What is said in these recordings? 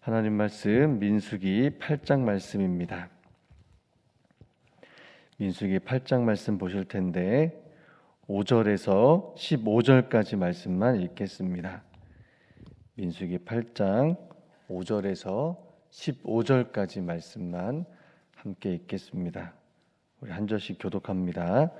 하나님 말씀 민수기 8장 말씀입니다. 민수기 8장 말씀 보실 텐데 5절에서 15절까지 말씀만 읽겠습니다. 민수기 8장 5절에서 15절까지 말씀만 함께 읽겠습니다. 우리 한 절씩 교독합니다.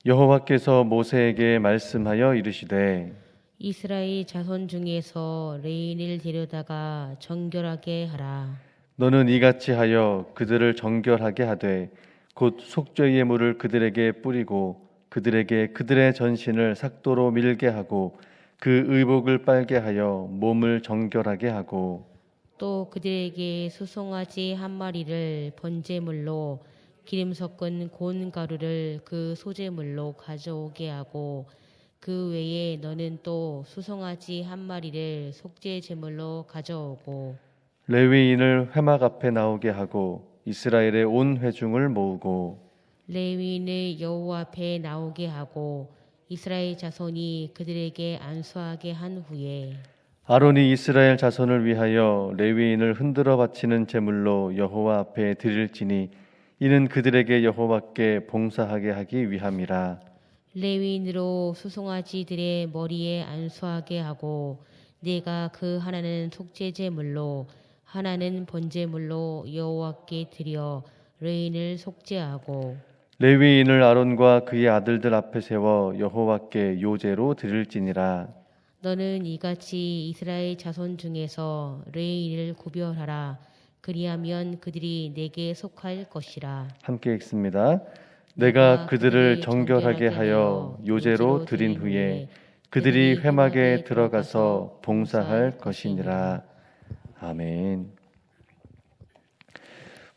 여호와께서 모세에게 말씀하여 이르시되 이스라엘 자손 중에서 레인을 데려다가 정결하게 하라. 너는 이같이 하여 그들을 정결하게 하되 곧 속죄의 물을 그들에게 뿌리고 그들에게 그들의 전신을 삭도로 밀게 하고 그 의복을 빨게 하여 몸을 정결하게 하고 또 그들에게 수송아지 한 마리를 번제물로 기름 섞은 고운 가루를 그 소제물로 가져오게 하고 그 외에 너는 또 수송아지 한 마리를 속죄 제물로 가져오고 레위인을 회막 앞에 나오게 하고 이스라엘의 온 회중을 모으고 레위인을 여호와 앞에 나오게 하고 이스라엘 자손이 그들에게 안수하게 한 후에 아론이 이스라엘 자손을 위하여 레위인을 흔들어 바치는 제물로 여호와 앞에 드릴지니 이는 그들에게 여호와께 봉사하게 하기 위함이라. 레위인으로 수송아지들의 머리에 안수하게 하고 내가 그 하나는 속죄 제물로 하나는 번제물로 여호와께 드려 레위인을 속죄하고 레위인을 아론과 그의 아들들 앞에 세워 여호와께 요제로 드릴지니라. 너는 이같이 이스라엘 자손 중에서 레위인을 구별하라. 그리하면 그들이 내게 속할 것이라. 함께 읽습니다. 내가 그들을 정결하게 하여 요제로 드린 후에 그들이 회막에 들어가서 봉사할 것이니라. 아멘.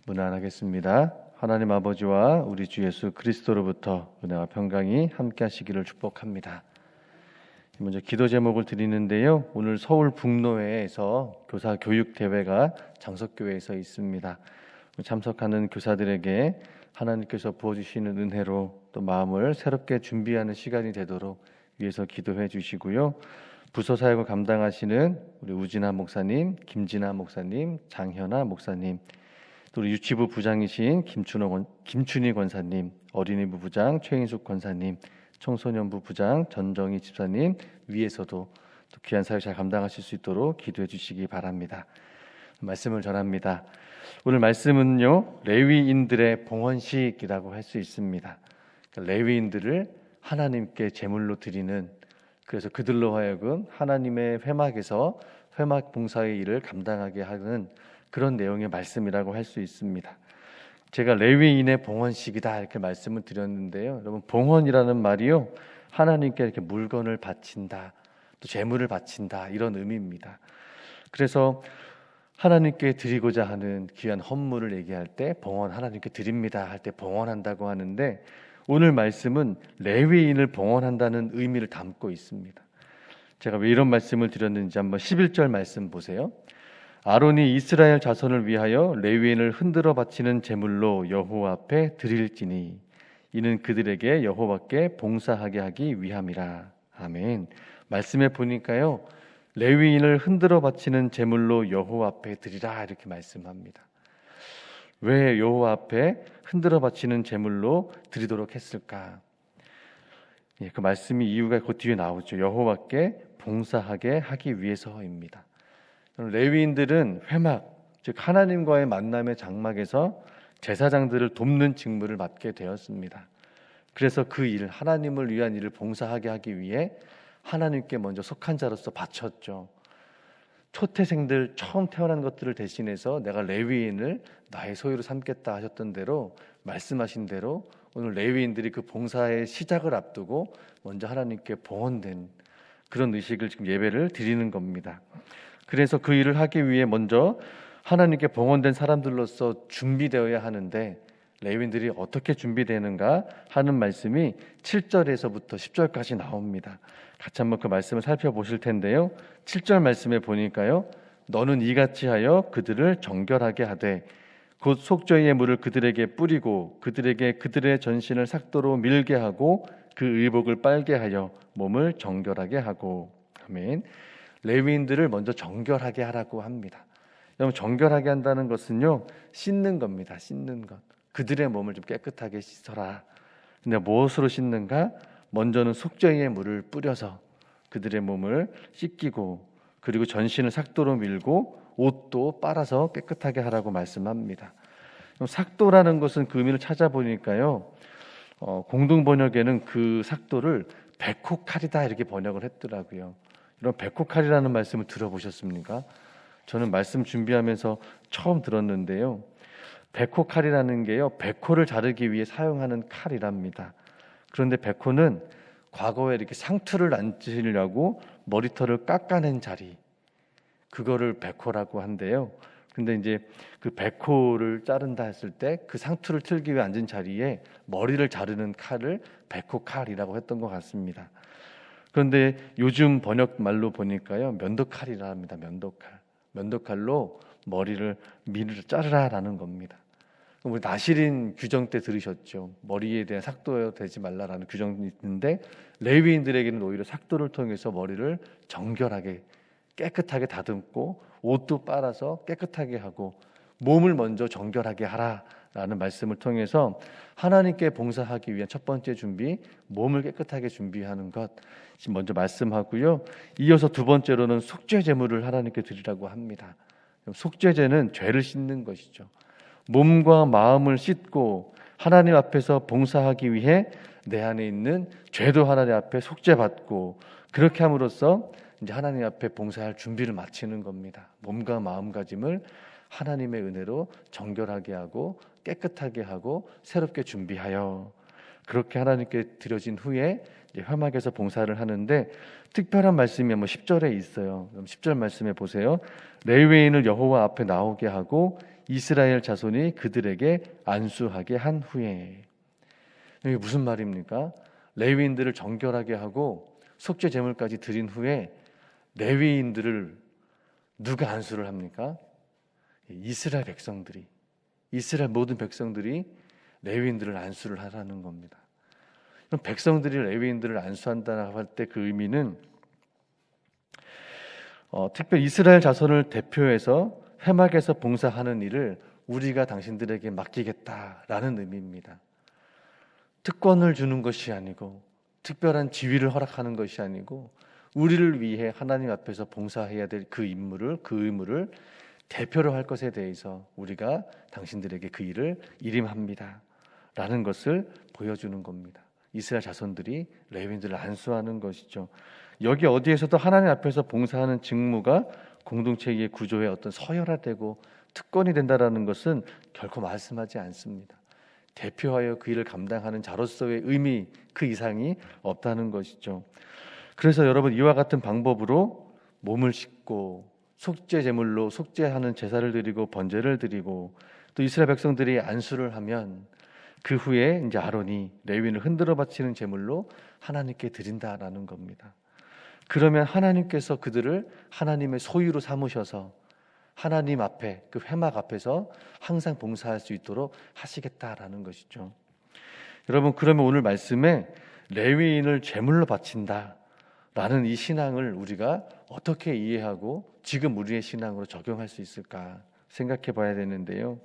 문안하겠습니다. 하나님 아버지와 우리 주 예수 그리스도로부터 은혜와 평강이 함께 하시기를 축복합니다. 먼저 기도 제목을 드리는데요. 오늘 서울 북로회에서 교사 교육 대회가 장석교회에서 있습니다. 참석하는 교사들에게 하나님께서 부어주시는 은혜로 또 마음을 새롭게 준비하는 시간이 되도록 위해서 기도해 주시고요. 부서 사역을 감당하시는 우리 우진아 목사님, 김진아 목사님, 장현아 목사님, 또 우리 유치부 부장이신 김춘희 권사님, 어린이부 부장 최인숙 권사님, 청소년부 부장 전정희 집사님 위에서도 또 귀한 사역 잘 감당하실 수 있도록 기도해 주시기 바랍니다. 말씀을 전합니다. 오늘 말씀은요, 레위인들의 봉헌식이라고 할 수 있습니다. 그러니까 레위인들을 하나님께 제물로 드리는, 그래서 그들로 하여금 하나님의 회막에서 회막 봉사의 일을 감당하게 하는 그런 내용의 말씀이라고 할 수 있습니다. 제가 레위인의 봉헌식이다 이렇게 말씀을 드렸는데요. 여러분, 봉헌이라는 말이요, 하나님께 이렇게 물건을 바친다, 또 제물을 바친다 이런 의미입니다. 그래서 하나님께 드리고자 하는 귀한 헌물을 얘기할 때 봉헌 하나님께 드립니다 할 때 봉헌한다고 하는데, 오늘 말씀은 레위인을 봉헌한다는 의미를 담고 있습니다. 제가 왜 이런 말씀을 드렸는지 한번 11절 말씀 보세요. 아론이 이스라엘 자손을 위하여 레위인을 흔들어 바치는 제물로 여호와 앞에 드릴지니 이는 그들에게 여호와께 봉사하게 하기 위함이라. 아멘. 말씀에 보니까요, 레위인을 흔들어 바치는 제물로 여호와 앞에 드리라 이렇게 말씀합니다. 왜 여호와 앞에 흔들어 바치는 제물로 드리도록 했을까? 그 말씀이 이유가 그 뒤에 나오죠. 여호와께 봉사하게 하기 위해서입니다. 레위인들은 회막, 즉 하나님과의 만남의 장막에서 제사장들을 돕는 직무를 맡게 되었습니다. 그래서 그 일, 하나님을 위한 일을 봉사하게 하기 위해 하나님께 먼저 속한 자로서 바쳤죠. 초태생들 처음 태어난 것들을 대신해서 내가 레위인을 나의 소유로 삼겠다 하셨던 대로, 말씀하신 대로 오늘 레위인들이 그 봉사의 시작을 앞두고 먼저 하나님께 봉헌된 그런 의식을 지금 예배를 드리는 겁니다. 그래서 그 일을 하기 위해 먼저 하나님께 봉헌된 사람들로서 준비되어야 하는데, 레위인들이 어떻게 준비되는가 하는 말씀이 7절에서부터 10절까지 나옵니다. 같이 한번 그 말씀을 살펴보실 텐데요. 7절 말씀에 보니까요, 너는 이같이 하여 그들을 정결하게 하되 곧 속죄의 물을 그들에게 뿌리고 그들에게 그들의 전신을 삭도로 밀게 하고 그 의복을 빨게 하여 몸을 정결하게 하고. 아멘. 레위인들을 먼저 정결하게 하라고 합니다. 여러분, 정결하게 한다는 것은요, 씻는 겁니다. 씻는 것. 그들의 몸을 좀 깨끗하게 씻어라. 근데 무엇으로 씻는가? 먼저는 속죄의 물을 뿌려서 그들의 몸을 씻기고, 그리고 전신을 삭도로 밀고 옷도 빨아서 깨끗하게 하라고 말씀합니다. 삭도라는 것은 그 의미를 찾아보니까요, 공동 번역에는 그 삭도를 백호칼이다 이렇게 번역을 했더라고요. 이런 백호칼이라는 말씀을 들어보셨습니까? 저는 말씀 준비하면서 처음 들었는데요. 백호칼이라는 게요, 백호를 자르기 위해 사용하는 칼이랍니다. 그런데 백호는 과거에 이렇게 상투를 앉으려고 머리털을 깎아낸 자리, 그거를 백호라고 한대요. 근데 이제 그 백호를 자른다 했을 때 그 상투를 틀기 위해 앉은 자리에 머리를 자르는 칼을 백호칼이라고 했던 것 같습니다. 그런데 요즘 번역 말로 보니까요, 면도칼이라 합니다. 면도칼로 머리를 자르라라는 겁니다. 우리 나실인 규정 때 들으셨죠? 머리에 대한 삭도 되지 말라라는 규정이 있는데, 레위인들에게는 오히려 삭도를 통해서 머리를 정결하게 깨끗하게 다듬고 옷도 빨아서 깨끗하게 하고 몸을 먼저 정결하게 하라라는 말씀을 통해서 하나님께 봉사하기 위한 첫 번째 준비, 몸을 깨끗하게 준비하는 것 먼저 말씀하고요. 이어서 두 번째로는 속죄 제물을 하나님께 드리라고 합니다. 속죄제는 죄를 씻는 것이죠. 몸과 마음을 씻고 하나님 앞에서 봉사하기 위해 내 안에 있는 죄도 하나님 앞에 속죄받고, 그렇게 함으로써 이제 하나님 앞에 봉사할 준비를 마치는 겁니다. 몸과 마음가짐을 하나님의 은혜로 정결하게 하고 깨끗하게 하고 새롭게 준비하여, 그렇게 하나님께 드려진 후에 이제 회막에서 봉사를 하는데, 특별한 말씀이 10절에 있어요. 그럼 10절 말씀해 보세요. 레위인을 여호와 앞에 나오게 하고 이스라엘 자손이 그들에게 안수하게 한 후에. 이게 무슨 말입니까? 레위인들을 정결하게 하고 속죄 제물까지 드린 후에 레위인들을 누가 안수를 합니까? 이스라엘 백성들이, 이스라엘 모든 백성들이 레위인들을 안수를 하라는 겁니다. 그럼 백성들이 레위인들을 안수한다고 할 때 그 의미는 특별히 이스라엘 자손을 대표해서 회막에서 봉사하는 일을 우리가 당신들에게 맡기겠다라는 의미입니다. 특권을 주는 것이 아니고, 특별한 지위를 허락하는 것이 아니고, 우리를 위해 하나님 앞에서 봉사해야 될 그 임무를, 그 의무를 대표로 할 것에 대해서 우리가 당신들에게 그 일을 일임합니다 라는 것을 보여주는 겁니다. 이스라엘 자손들이 레위인들을 안수하는 것이죠. 여기 어디에서도 하나님 앞에서 봉사하는 직무가 공동체의 구조의 어떤 서열화되고 특권이 된다라는 것은 결코 말씀하지 않습니다. 대표하여 그 일을 감당하는 자로서의 의미, 그 이상이 없다는 것이죠. 그래서 여러분, 이와 같은 방법으로 몸을 씻고 속죄 제물로 속죄하는 제사를 드리고 번제를 드리고, 또 이스라엘 백성들이 안수를 하면 그 후에 이제 아론이 레위인을 흔들어 바치는 제물로 하나님께 드린다라는 겁니다. 그러면 하나님께서 그들을 하나님의 소유로 삼으셔서 하나님 앞에, 그 회막 앞에서 항상 봉사할 수 있도록 하시겠다라는 것이죠. 여러분, 그러면 오늘 말씀에 레위인을 제물로 바친다라는 이 신앙을 우리가 어떻게 이해하고 지금 우리의 신앙으로 적용할 수 있을까 생각해 봐야 되는데요.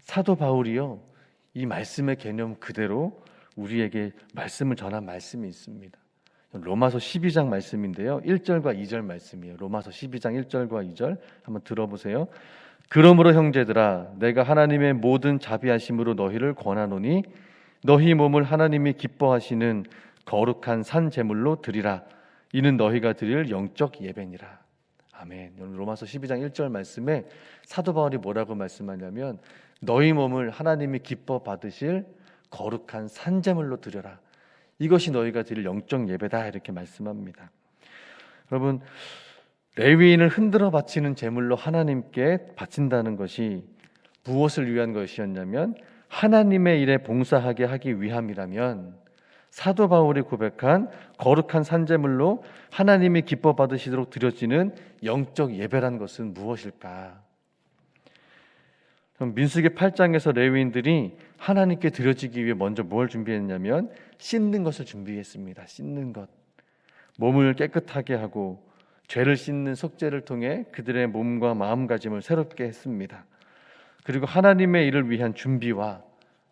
사도 바울이요, 이 말씀의 개념 그대로 우리에게 말씀을 전한 말씀이 있습니다. 로마서 12장 말씀인데요, 1절과 2절 말씀이에요. 로마서 12장 1절과 2절 한번 들어보세요. 그러므로 형제들아, 내가 하나님의 모든 자비하심으로 너희를 권하노니 너희 몸을 하나님이 기뻐하시는 거룩한 산 제물로 드리라. 이는 너희가 드릴 영적 예배니라. 아멘. 로마서 12장 1절 말씀에 사도 바울이 뭐라고 말씀하냐면, 너희 몸을 하나님이 기뻐 받으실 거룩한 산 제물로 드려라. 이것이 너희가 드릴 영적 예배다, 이렇게 말씀합니다. 여러분, 레위인을 흔들어 바치는 제물로 하나님께 바친다는 것이 무엇을 위한 것이었냐면, 하나님의 일에 봉사하게 하기 위함이라면, 사도 바울이 고백한 거룩한 산제물로 하나님이 기뻐 받으시도록 드려지는 영적 예배란 것은 무엇일까? 그럼 민수기 8장에서 레위인들이 하나님께 드려지기 위해 먼저 뭘 준비했냐면 씻는 것을 준비했습니다. 씻는 것, 몸을 깨끗하게 하고 죄를 씻는 속죄를 통해 그들의 몸과 마음가짐을 새롭게 했습니다. 그리고 하나님의 일을 위한 준비와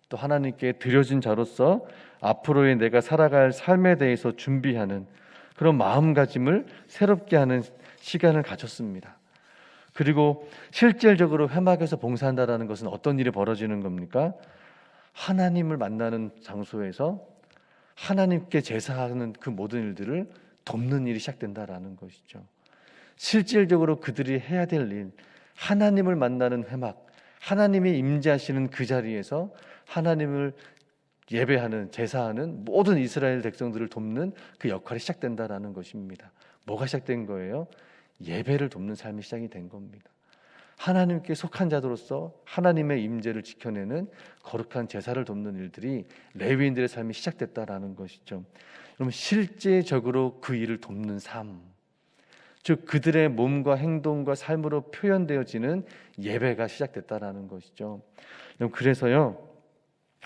또 하나님께 드려진 자로서 앞으로의 내가 살아갈 삶에 대해서 준비하는 그런 마음가짐을 새롭게 하는 시간을 가졌습니다. 그리고 실질적으로 회막에서 봉사한다라는 것은 어떤 일이 벌어지는 겁니까? 하나님을 만나는 장소에서 하나님께 제사하는 그 모든 일들을 돕는 일이 시작된다라는 것이죠. 실질적으로 그들이 해야 될 일, 하나님을 만나는 회막, 하나님이 임재하시는 그 자리에서 하나님을 예배하는, 제사하는 모든 이스라엘 백성들을 돕는 그 역할이 시작된다라는 것입니다. 뭐가 시작된 거예요? 예배를 돕는 삶이 시작이 된 겁니다. 하나님께 속한 자로서 하나님의 임재를 지켜내는 거룩한 제사를 돕는 일들이 레위인들의 삶이 시작됐다라는 것이죠. 그럼 실제적으로 그 일을 돕는 삶, 즉 그들의 몸과 행동과 삶으로 표현되어지는 예배가 시작됐다라는 것이죠. 그래서요,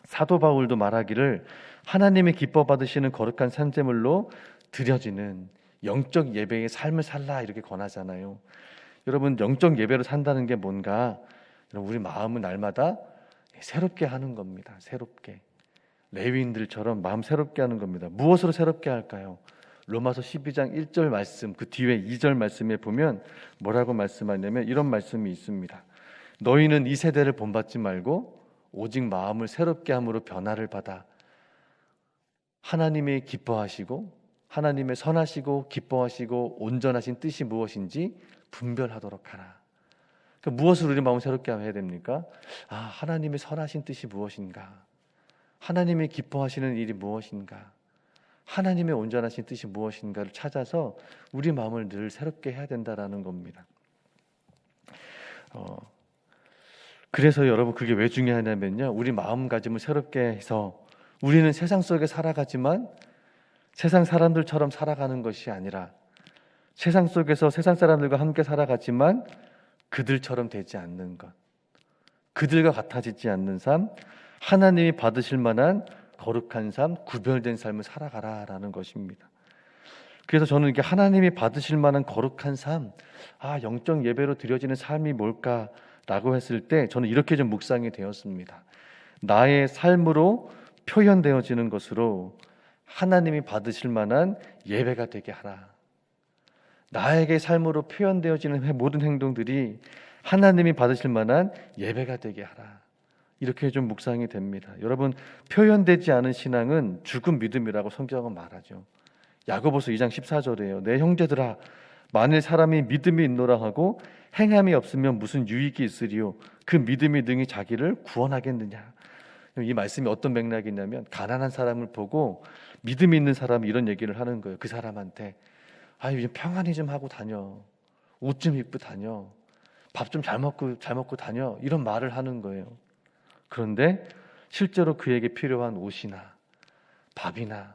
사도 바울도 말하기를 하나님이 기뻐 받으시는 거룩한 산제물로 드려지는 영적 예배의 삶을 살라 이렇게 권하잖아요. 여러분, 영적 예배로 산다는 게 뭔가? 우리 마음을 날마다 새롭게 하는 겁니다. 새롭게. 레위인들처럼 마음 새롭게 하는 겁니다. 무엇으로 새롭게 할까요? 로마서 12장 1절 말씀, 그 뒤에 2절 말씀에 보면 뭐라고 말씀하냐면 이런 말씀이 있습니다. 너희는 이 세대를 본받지 말고 오직 마음을 새롭게 함으로 변화를 받아 하나님이 기뻐하시고 하나님의 선하시고 기뻐하시고 온전하신 뜻이 무엇인지 분별하도록 하라. 그러니까 무엇을 우리 마음을 새롭게 해야 됩니까? 하나님의 선하신 뜻이 무엇인가? 하나님이 기뻐하시는 일이 무엇인가? 하나님의 온전하신 뜻이 무엇인가를 찾아서 우리 마음을 늘 새롭게 해야 된다라는 겁니다. 그래서 여러분, 그게 왜 중요하냐면요, 우리 마음가짐을 새롭게 해서 우리는 세상 속에 살아가지만 세상 사람들처럼 살아가는 것이 아니라 세상 속에서 세상 사람들과 함께 살아가지만 그들처럼 되지 않는 것, 그들과 같아지지 않는 삶, 하나님이 받으실 만한 거룩한 삶, 구별된 삶을 살아가라라는 것입니다. 그래서 저는 이게 하나님이 받으실 만한 거룩한 삶, 영적 예배로 드려지는 삶이 뭘까라고 했을 때 저는 이렇게 좀 묵상이 되었습니다. 나의 삶으로 표현되어지는 것으로 하나님이 받으실 만한 예배가 되게 하라. 나에게 삶으로 표현되어지는 모든 행동들이 하나님이 받으실 만한 예배가 되게 하라. 이렇게 좀 묵상이 됩니다. 여러분, 표현되지 않은 신앙은 죽은 믿음이라고 성경은 말하죠. 야고보서 2장 14절이에요. 내 형제들아, 만일 사람이 믿음이 있노라 하고 행함이 없으면 무슨 유익이 있으리요? 그 믿음이 능히 자기를 구원하겠느냐? 이 말씀이 어떤 맥락이 있냐면, 가난한 사람을 보고 믿음이 있는 사람이 이런 얘기를 하는 거예요. 그 사람한테 평안히 좀 하고 다녀, 옷 좀 입고 다녀, 밥 좀 잘 먹고 다녀, 이런 말을 하는 거예요. 그런데 실제로 그에게 필요한 옷이나 밥이나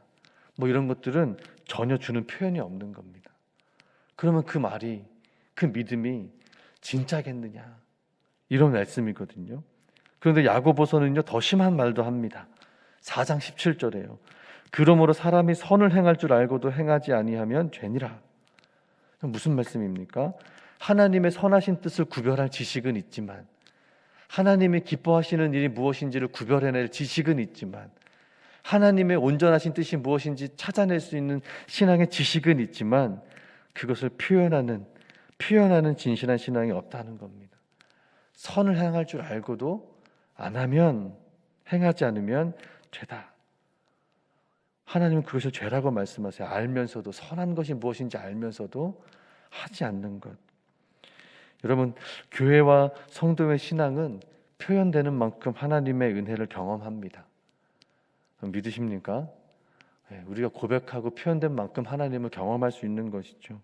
이런 것들은 전혀 주는 표현이 없는 겁니다. 그러면 그 말이, 그 믿음이 진짜겠느냐, 이런 말씀이거든요. 그런데 야고보서는요, 더 심한 말도 합니다. 4장 17절에요. 그러므로 사람이 선을 행할 줄 알고도 행하지 아니하면 죄니라. 무슨 말씀입니까? 하나님의 선하신 뜻을 구별할 지식은 있지만, 하나님이 기뻐하시는 일이 무엇인지를 구별해낼 지식은 있지만, 하나님의 온전하신 뜻이 무엇인지 찾아낼 수 있는 신앙의 지식은 있지만, 그것을 표현하는 진실한 신앙이 없다는 겁니다. 선을 행할 줄 알고도 행하지 않으면 죄다. 하나님은 그것을 죄라고 말씀하세요. 알면서도, 선한 것이 무엇인지 알면서도 하지 않는 것. 여러분, 교회와 성도의 신앙은 표현되는 만큼 하나님의 은혜를 경험합니다. 믿으십니까? 우리가 고백하고 표현된 만큼 하나님을 경험할 수 있는 것이죠.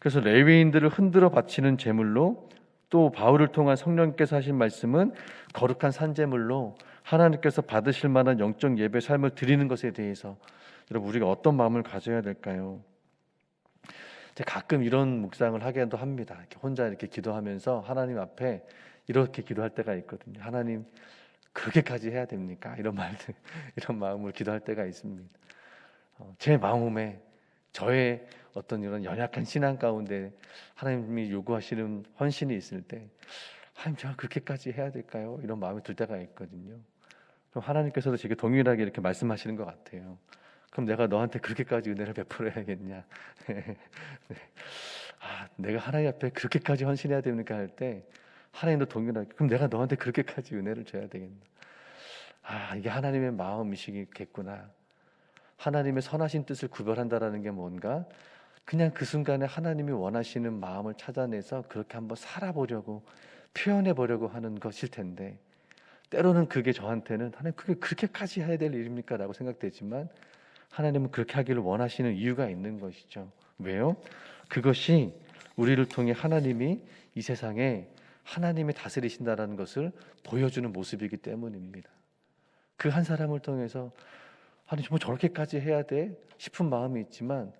그래서 레위인들을 흔들어 바치는 제물로, 또 바울을 통한 성령께서 하신 말씀은 거룩한 산제물로 하나님께서 받으실 만한 영적 예배 삶을 드리는 것에 대해서 여러분, 우리가 어떤 마음을 가져야 될까요? 제가 가끔 이런 묵상을 하기도 합니다. 혼자 이렇게 기도하면서 하나님 앞에 이렇게 기도할 때가 있거든요. 하나님, 그렇게까지 해야 됩니까? 이런 마음으로 기도할 때가 있습니다. 제 마음에 저의 어떤 이런 연약한 신앙 가운데 하나님이 요구하시는 헌신이 있을 때 하나님 제가 그렇게까지 해야 될까요? 이런 마음이 들 때가 있거든요. 그럼 하나님께서도 제게 동일하게 이렇게 말씀하시는 것 같아요. 그럼 내가 너한테 그렇게까지 은혜를 베풀어야겠냐? 네. 내가 하나님 앞에 그렇게까지 헌신해야 됩니까? 할 때 하나님도 동일하게 그럼 내가 너한테 그렇게까지 은혜를 줘야 되겠나? 이게 하나님의 마음이시겠구나. 하나님의 선하신 뜻을 구별한다라는 게 뭔가 그냥 그 순간에 하나님이 원하시는 마음을 찾아내서 그렇게 한번 살아보려고 표현해 보려고 하는 것일 텐데 때로는 그게 저한테는 하나님 그게 그렇게까지 해야 될 일입니까? 라고 생각되지만 하나님은 그렇게 하기를 원하시는 이유가 있는 것이죠. 왜요? 그것이 우리를 통해 하나님이 이 세상에 하나님이 다스리신다라는 것을 보여주는 모습이기 때문입니다. 그 한 사람을 통해서 아니 뭐 저렇게까지 해야 돼 싶은 마음이 있지만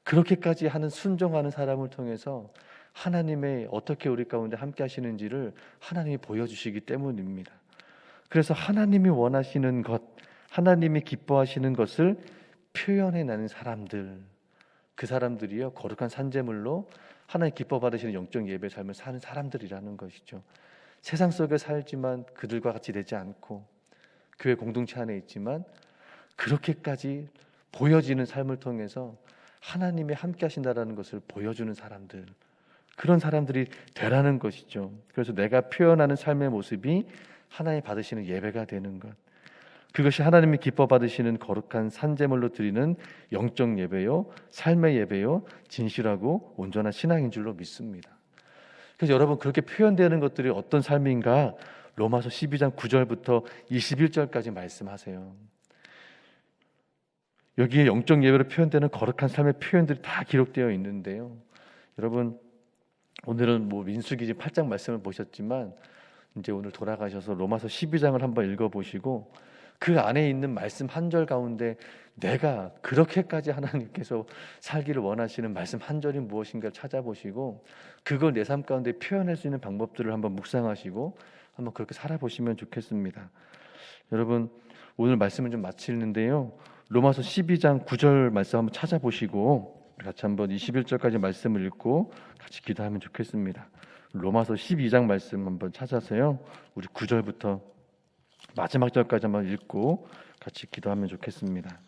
그렇게까지 하는 순종하는 사람을 통해서 하나님의 어떻게 우리 가운데 함께 하시는지를 하나님이 보여주시기 때문입니다. 그래서 하나님이 원하시는 것, 하나님이 기뻐하시는 것을 표현해내는 사람들, 그 사람들이요 거룩한 산재물로 하나님 기뻐 받으시는 영적 예배 삶을 사는 사람들이라는 것이죠. 세상 속에 살지만 그들과 같이 되지 않고 교회 공동체 안에 있지만 그렇게까지 보여지는 삶을 통해서 하나님이 함께 하신다라는 것을 보여주는 사람들, 그런 사람들이 되라는 것이죠. 그래서 내가 표현하는 삶의 모습이 하나님 받으시는 예배가 되는 것, 그것이 하나님이 기뻐 받으시는 거룩한 산제물로 드리는 영적 예배요, 삶의 예배요, 진실하고 온전한 신앙인 줄로 믿습니다. 그래서 여러분 그렇게 표현되는 것들이 어떤 삶인가 로마서 12장 9절부터 21절까지 말씀하세요. 여기에 영적 예배로 표현되는 거룩한 삶의 표현들이 다 기록되어 있는데요. 여러분 오늘은 민수기 8장 말씀을 보셨지만 이제 오늘 돌아가셔서 로마서 12장을 한번 읽어보시고 그 안에 있는 말씀 한 절 가운데 내가 그렇게까지 하나님께서 살기를 원하시는 말씀 한 절이 무엇인가를 찾아보시고 그걸 내 삶 가운데 표현할 수 있는 방법들을 한번 묵상하시고 한번 그렇게 살아보시면 좋겠습니다. 여러분 오늘 말씀을 좀 마치는데요. 로마서 12장 9절 말씀 한번 찾아보시고 같이 한번 21절까지 말씀을 읽고 같이 기도하면 좋겠습니다. 로마서 12장 말씀 한번 찾아서요. 우리 9절부터 마지막 절까지 한번 읽고 같이 기도하면 좋겠습니다.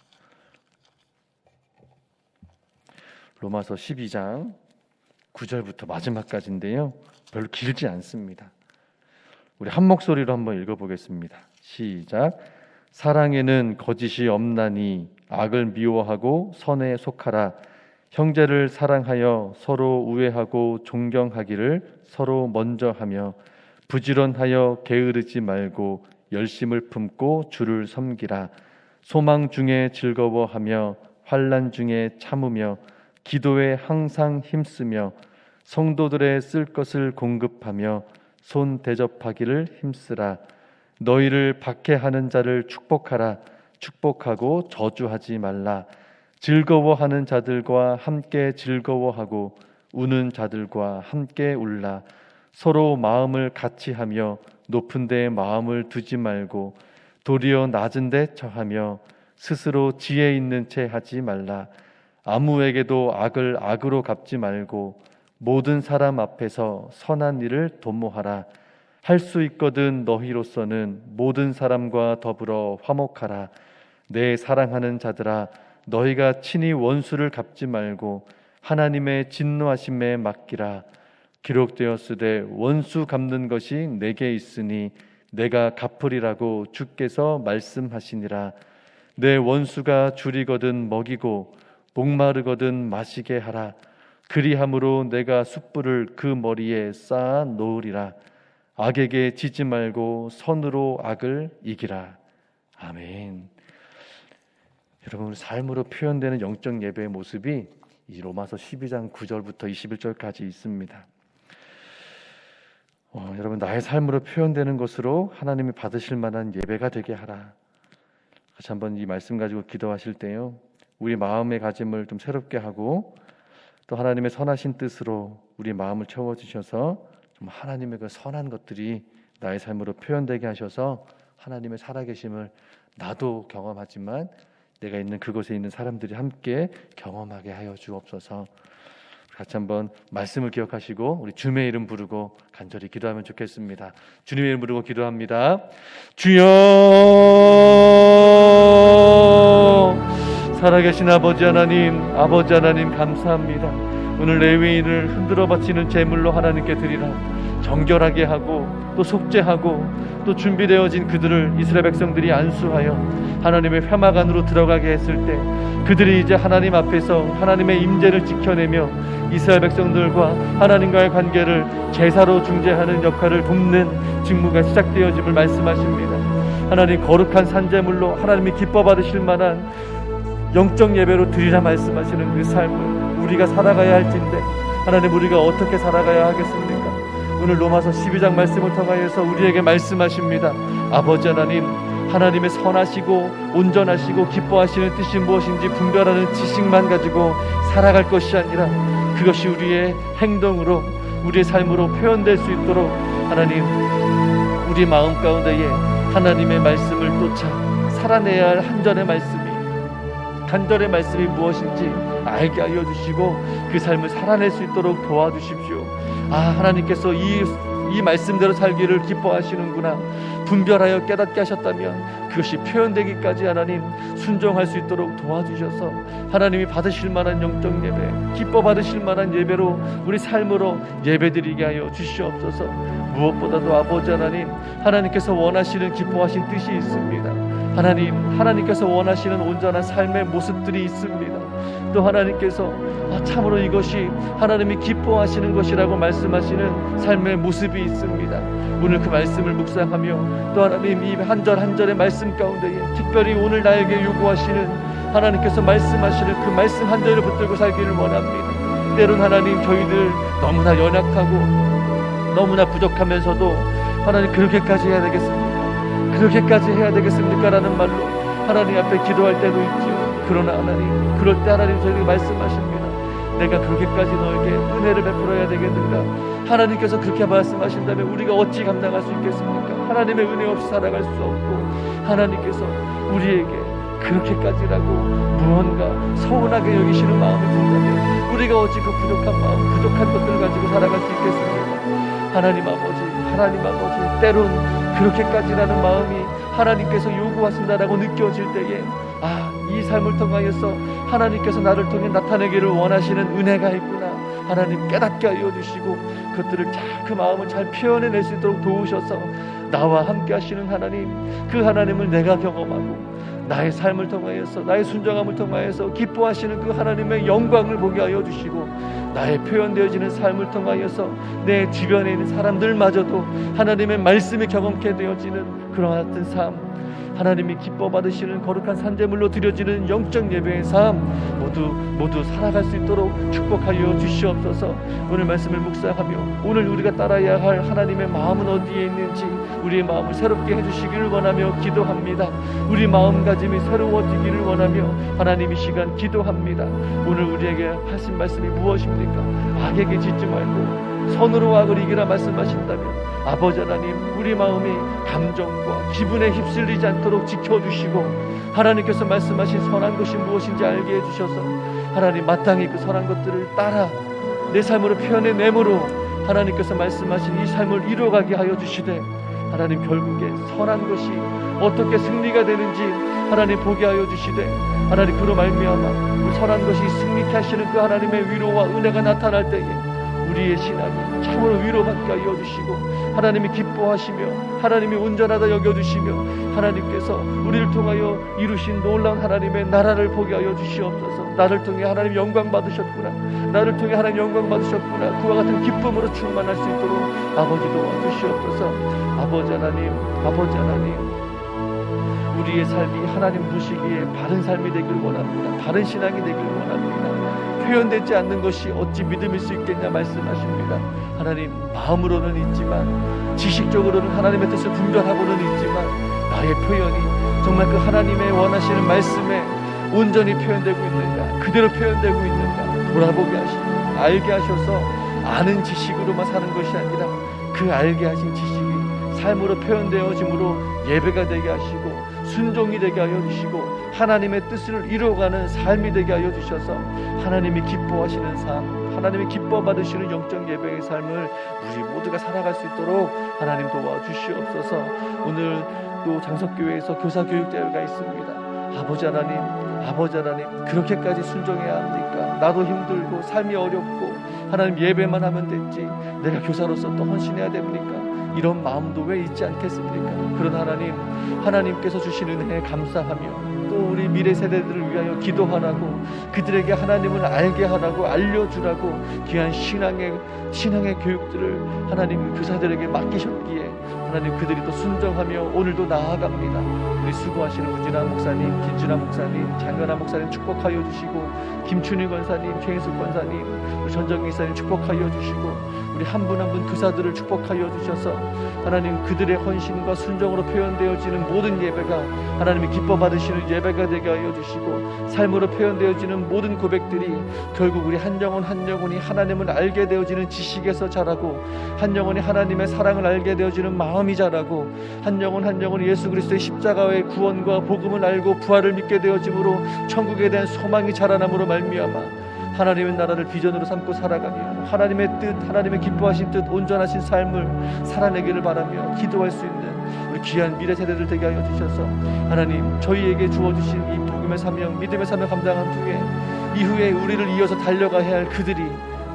로마서 12장 9절부터 마지막까지인데요. 별로 길지 않습니다. 우리 한 목소리로 한번 읽어보겠습니다. 시작. 사랑에는 거짓이 없나니 악을 미워하고 선에 속하라. 형제를 사랑하여 서로 우애하고 존경하기를 서로 먼저 하며 부지런하여 게으르지 말고 열심을 품고 주를 섬기라. 소망 중에 즐거워하며 환난 중에 참으며 기도에 항상 힘쓰며 성도들의 쓸 것을 공급하며 손 대접하기를 힘쓰라. 너희를 박해하는 자를 축복하라. 축복하고 저주하지 말라. 즐거워하는 자들과 함께 즐거워하고 우는 자들과 함께 울라. 서로 마음을 같이 하며 높은 데 마음을 두지 말고 도리어 낮은 데 처하며 스스로 지혜 있는 채 하지 말라. 아무에게도 악을 악으로 갚지 말고 모든 사람 앞에서 선한 일을 도모하라. 할 수 있거든 너희로서는 모든 사람과 더불어 화목하라. 내 사랑하는 자들아 너희가 친히 원수를 갚지 말고 하나님의 진노하심에 맡기라. 기록되었으되 원수 갚는 것이 내게 있으니 내가 갚으리라고 주께서 말씀하시니라. 내 원수가 줄이거든 먹이고 목마르거든 마시게 하라. 그리함으로 내가 숯불을 그 머리에 쌓아 놓으리라. 악에게 지지 말고 선으로 악을 이기라. 아멘. 여러분 삶으로 표현되는 영적 예배의 모습이 이 로마서 12장 9절부터 21절까지 있습니다. 여러분 나의 삶으로 표현되는 것으로 하나님이 받으실 만한 예배가 되게 하라. 같이 한번 이 말씀 가지고 기도하실 때요. 우리 마음의 가짐을 좀 새롭게 하고 또 하나님의 선하신 뜻으로 우리 마음을 채워주셔서 좀 하나님의 그 선한 것들이 나의 삶으로 표현되게 하셔서 하나님의 살아계심을 나도 경험하지만 내가 있는 그곳에 있는 사람들이 함께 경험하게 하여 주옵소서. 같이 한번 말씀을 기억하시고 우리 주님의 이름 부르고 간절히 기도하면 좋겠습니다. 주님의 이름 부르고 기도합니다. 주여, 살아계신 아버지 하나님 감사합니다. 오늘 레위인을 흔들어 바치는 제물로 하나님께 드리라. 정결하게 하고 또 속죄하고 또 준비되어진 그들을 이스라엘 백성들이 안수하여 하나님의 회막 안으로 들어가게 했을 때 그들이 이제 하나님 앞에서 하나님의 임재를 지켜내며 이스라엘 백성들과 하나님과의 관계를 제사로 중재하는 역할을 돕는 직무가 시작되어짐을 말씀하십니다. 하나님, 거룩한 산제물로 하나님이 기뻐 받으실 만한 영적 예배로 드리라 말씀하시는 그 삶을 우리가 살아가야 할진데 하나님, 우리가 어떻게 살아가야 하겠습니까? 오늘 로마서 12장 말씀을 통하여서 우리에게 말씀하십니다. 아버지 하나님의 선하시고 온전하시고 기뻐하시는 뜻이 무엇인지 분별하는 지식만 가지고 살아갈 것이 아니라 그것이 우리의 행동으로 우리의 삶으로 표현될 수 있도록 하나님, 우리 마음 가운데에 하나님의 말씀을 쫓아 살아내야 할 간절의 말씀이 무엇인지 알게 하여 주시고 그 삶을 살아낼 수 있도록 도와주십시오. 하나님께서 이 말씀대로 살기를 기뻐하시는구나, 분별하여 깨닫게 하셨다면 그것이 표현되기까지 하나님 순종할 수 있도록 도와주셔서 하나님이 받으실 만한 영적 예배, 기뻐 받으실 만한 예배로 우리 삶으로 예배드리게 하여 주시옵소서. 무엇보다도 아버지 하나님께서 원하시는 기뻐하신 뜻이 있습니다. 하나님께서 원하시는 온전한 삶의 모습들이 있습니다. 또 하나님께서 참으로 이것이 하나님이 기뻐하시는 것이라고 말씀하시는 삶의 모습이 있습니다. 오늘 그 말씀을 묵상하며 또 하나님 이 한 절 한 절의 말씀 가운데에 특별히 오늘 나에게 요구하시는 하나님께서 말씀하시는 그 말씀 한 절을 붙들고 살기를 원합니다. 때론 하나님, 저희들 너무나 연약하고 너무나 부족하면서도 하나님, 그렇게까지 해야 되겠습니까? 라는 말로 하나님 앞에 기도할 때도 있죠. 그러나 하나님, 그럴 때 하나님 저에게 말씀하십니다. 내가 그렇게까지 너에게 은혜를 베풀어야 되겠는가? 하나님께서 그렇게 말씀하신다면 우리가 어찌 감당할 수 있겠습니까? 하나님의 은혜 없이 살아갈 수 없고, 하나님께서 우리에게 그렇게까지라고 무언가 서운하게 여기시는 마음이 든다면 우리가 어찌 그 부족한 것들을 가지고 살아갈 수 있겠습니까? 하나님 아버지, 때론 그렇게까지라는 마음이 하나님께서 요구하신다라고 느껴질 때에 이 삶을 통하여서 하나님께서 나를 통해 나타내기를 원하시는 은혜가 있구나, 하나님 깨닫게 하여 주시고 그것들을 그 마음을 잘 표현해낼 수 있도록 도우셔서 나와 함께 하시는 하나님, 그 하나님을 내가 경험하고 나의 삶을 통하여서, 나의 순종함을 통하여서 기뻐하시는 그 하나님의 영광을 보게 하여 주시고, 나의 표현되어지는 삶을 통하여서 내 주변에 있는 사람들마저도 하나님의 말씀이 경험케 되어지는 그런 같은 삶, 하나님이 기뻐 받으시는 거룩한 산제물로 드려지는 영적 예배의 삶 모두 살아갈 수 있도록 축복하여 주시옵소서. 오늘 말씀을 묵상하며 오늘 우리가 따라야 할 하나님의 마음은 어디에 있는지 우리의 마음을 새롭게 해주시기를 원하며 기도합니다. 우리 마음가짐이 새로워지기를 원하며 하나님 이 시간 기도합니다. 오늘 우리에게 하신 말씀이 무엇입니까? 악에게 짓지 말고 선으로 악을 이기라 말씀하신다면 아버지 하나님, 우리 마음이 감정과 기분에 휩쓸리지 않도록 지켜주시고 하나님께서 말씀하신 선한 것이 무엇인지 알게 해주셔서 하나님 마땅히 그 선한 것들을 따라 내 삶으로 표현해내므로 하나님께서 말씀하신 이 삶을 이루어가게 하여 주시되, 하나님 결국에 선한 것이 어떻게 승리가 되는지 하나님 보게 하여 주시되, 하나님 그로 말미암아 그 선한 것이 승리케 하시는 그 하나님의 위로와 은혜가 나타날 때에 우리의 신앙이 참으로 위로받게 하여 주시고 하나님이 기뻐하시며 하나님이 온전하다 여겨주시며 하나님께서 우리를 통하여 이루신 놀라운 하나님의 나라를 보게 하여 주시옵소서. 나를 통해 하나님 영광 받으셨구나, 나를 통해 하나님 영광 받으셨구나, 그와 같은 기쁨으로 충만할 수 있도록 아버지 도와주시옵소서. 아버지 하나님, 우리의 삶이 하나님 보시기에 바른 삶이 되길 원합니다. 바른 신앙이 되길 원합니다. 표현되지 않는 것이 어찌 믿음일 수 있겠냐 말씀하십니다. 하나님, 마음으로는 있지만 지식적으로는 하나님의 뜻을 분별하고는 있지만 나의 표현이 정말 그 하나님의 원하시는 말씀에 온전히 표현되고 있는가, 그대로 표현되고 있는가 돌아보게 하시고 알게 하셔서 아는 지식으로만 사는 것이 아니라 그 알게 하신 지식이 삶으로 표현되어짐으로 예배가 되게 하시고 순종이 되게 하여 주시고 하나님의 뜻을 이루어가는 삶이 되게 하여 주셔서 하나님이 기뻐하시는 삶, 하나님이 기뻐 받으시는 영적 예배의 삶을 우리 모두가 살아갈 수 있도록 하나님 도와주시옵소서. 오늘 또 장석교회에서 교사교육대회가 있습니다. 아버지 하나님 그렇게까지 순종해야 합니까? 나도 힘들고 삶이 어렵고 하나님 예배만 하면 됐지 내가 교사로서 또 헌신해야 됩니까? 이런 마음도 왜 있지 않겠습니까? 그런 하나님께서 주신 은혜에 감사하며 또 우리 미래 세대들을 위하여 기도하라고 그들에게 하나님을 알게 하라고 알려주라고 귀한 신앙의 교육들을 하나님 교사들에게 맡기셨기에 하나님 그들이 또 순종하며 오늘도 나아갑니다. 우리 수고하시는 우진아 목사님, 김준아 목사님, 장현아 목사님 축복하여 주시고 김춘희 권사님, 최인숙 권사님, 우리 전정기 사님 축복하여 주시고 우리 한 분 한 분 교사들을 축복하여 주셔서 하나님 그들의 헌신과 순종으로 표현되어지는 모든 예배가 하나님이 기뻐 받으시는 예배가 되게 하여 주시고 삶으로 표현되어지는 모든 고백들이 결국 우리 한 영혼이 하나님을 알게 되어지는 지식에서 자라고 한 영혼이 하나님의 사랑을 알게 되어지는 마음이 자라고 한 영혼이 예수 그리스도의 십자가의 구원과 복음을 알고 부활을 믿게 되어짐으로 천국에 대한 소망이 자라남으로 말미암아 하나님의 나라를 비전으로 삼고 살아가며 하나님의 뜻, 하나님의 기뻐하신 뜻, 온전하신 삶을 살아내기를 바라며 기도할 수 있는 우리 귀한 미래 세대들 되게 하여 주셔서 하나님 저희에게 주어주신 이 복음의 사명, 믿음의 사명 감당한 후에 이후에 우리를 이어서 달려가야 할 그들이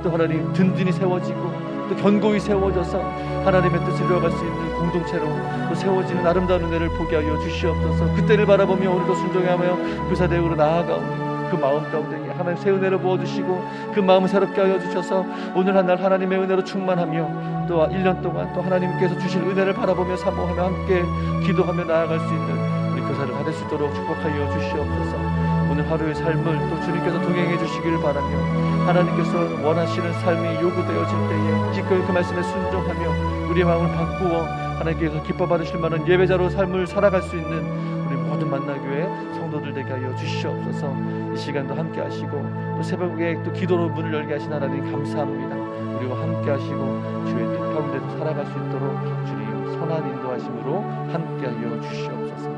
또 하나님 든든히 세워지고 또 견고히 세워져서 하나님의 뜻을 이루어갈 수 있는 공동체로 또 세워지는 아름다운 은혜를 보게 하여 주시옵소서. 그때를 바라보며 우리도 순종하며 교사대우로 나아가오니 그 마음 가운데 하나님 새 은혜를 부어주시고 그 마음을 새롭게 하여 주셔서 오늘 한 날 하나님의 은혜로 충만하며 또 1년 동안 또 하나님께서 주신 은혜를 바라보며 사모하며 함께 기도하며 나아갈 수 있는 우리 교사를 받을 수 있도록 축복하여 주시옵소서. 오늘 하루의 삶을 또 주님께서 동행해 주시기를 바라며 하나님께서 원하시는 삶이 요구되어질 때에 기꺼이 그 말씀에 순종하며 우리의 마음을 바꾸어 하나님께서 기뻐 받으실 만한 예배자로 삶을 살아갈 수 있는 우리 모든 만나교회 성도들 되게 하여 주시옵소서. 이 시간도 함께 하시고 또 새벽에 또 기도로 문을 열게 하신 하나님 감사합니다. 우리와 함께 하시고 주의 뜻 가운데서 살아갈 수 있도록 주님 선한 인도하심으로 함께 하여 주시옵소서.